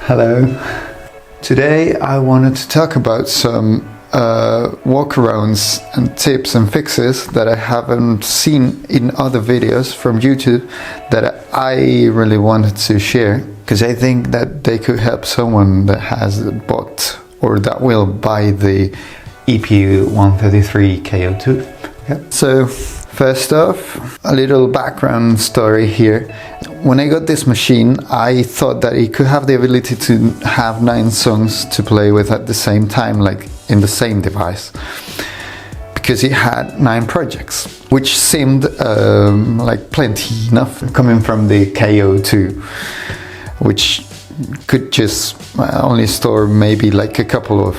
Hello. Today I wanted to talk about some workarounds and tips and fixes that I haven't seen in other videos from YouTube that I really wanted to share, because I think that they could help someone that has bought or that will buy the EP133 KO2. Yeah. So first off, a little background story here. When I got this machine, I thought that it could have the ability to have 9 songs to play with at the same time, like in the same device, because it had 9 projects, which seemed like plenty enough coming from the KO2, which could just only store maybe like a couple of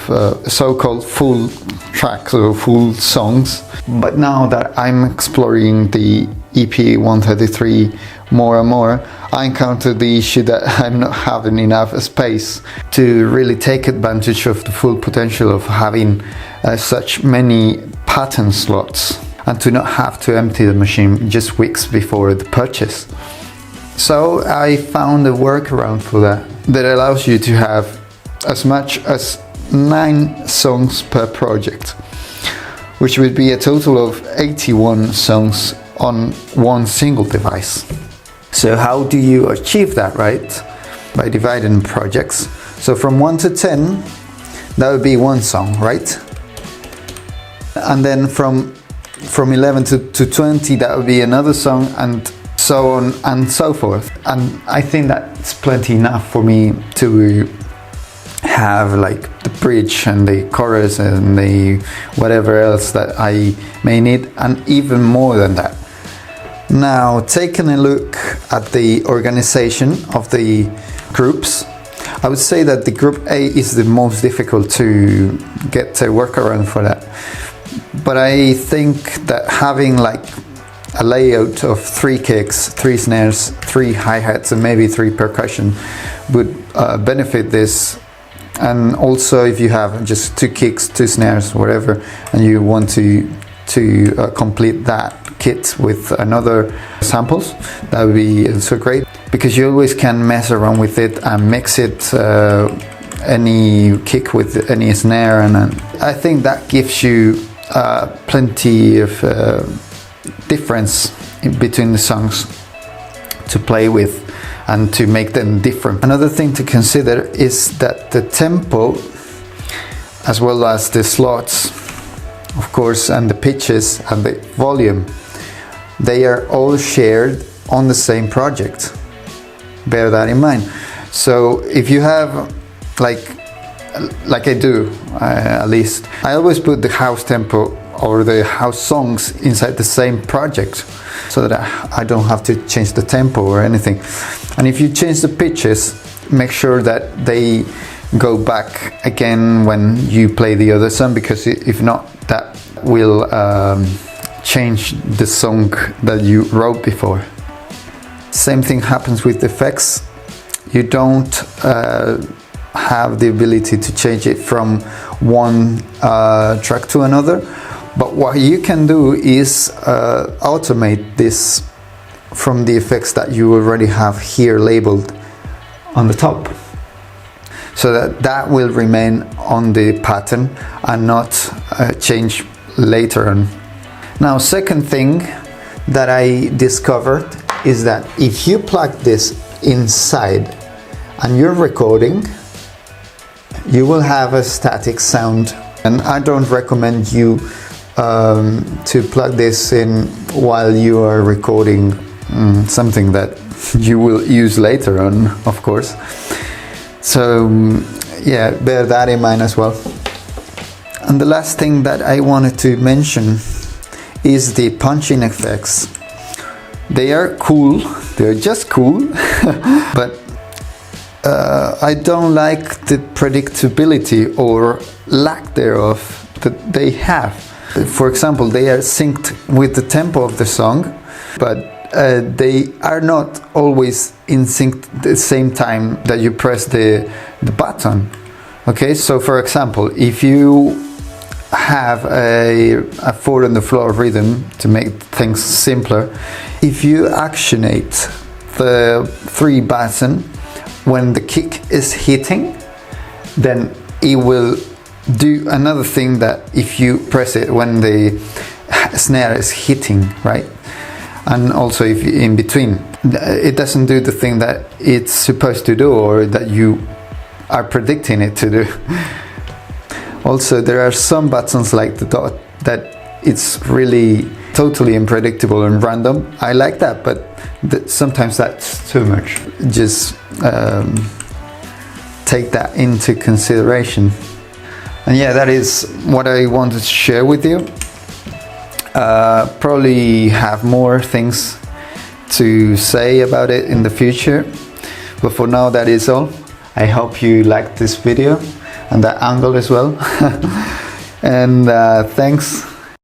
so-called full tracks or full songs. But now that I'm exploring the EP133 more and more, I encountered the issue that I'm not having enough space to really take advantage of the full potential of having such many pattern slots, and to not have to empty the machine just weeks before the purchase. So I found a workaround for that allows you to have as much as 9 songs per project, which would be a total of 81 songs on one single device. So how do you achieve that, right? By dividing projects. So from 1 to 10, that would be 1 song, right? And then from 11 to 20, that would be another song, and so on and so forth. And I think that's plenty enough for me to have like the bridge and the chorus and the whatever else that I may need, and even more than that. Now, taking a look at the organization of the groups, I would say that the group A is the most difficult to get a workaround for that. But I think that having like a layout of 3 kicks, 3 snares, 3 hi-hats and maybe 3 percussion would benefit this. And also if you have just 2 kicks, 2 snares, whatever, and you want to complete that kit with another samples, that would be so great, because you always can mess around with it and mix it, any kick with any snare, and I think that gives you plenty of difference in between the songs to play with and to make them different. Another thing to consider is that the tempo, as well as the slots, of course, and the pitches and the volume, they are all shared on the same project. Bear that in mind. So if you have like I do, at least I always put the house tempo or the house songs inside the same project, so that I don't have to change the tempo or anything. And if you change the pitches, make sure that they go back again when you play the other song, because if not, that will change the song that you wrote before. Same thing happens with effects. You don't have the ability to change it from one track to another, but what you can do is automate this from the effects that you already have here labeled on the top, so that will remain on the pattern and not change later on. Now, second thing that I discovered is that if you plug this inside and you're recording, you will have a static sound, and I don't recommend you to plug this in while you are recording something that you will use later on, of course. So yeah, bear that in mind as well. And the last thing that I wanted to mention is the punching effects. They are cool, they're just cool, but I don't like the predictability or lack thereof that they have. For example, they are synced with the tempo of the song, but they are not always in sync at the same time that you press the button. Okay, so for example, if you have a 4 on the floor rhythm, to make things simpler, if you actionate the 3 button when the kick is hitting, then it will do another thing that if you press it when the snare is hitting, right? And also if in between, it doesn't do the thing that it's supposed to do or that you are predicting it to do. Also, there are some buttons like the dot that it's really totally unpredictable and random. I like that, but sometimes that's too much. Just take that into consideration. And yeah, that is what I wanted to share with you. Probably have more things to say about it in the future, but for now that is all. I hope you liked this video and that angle as well. And thanks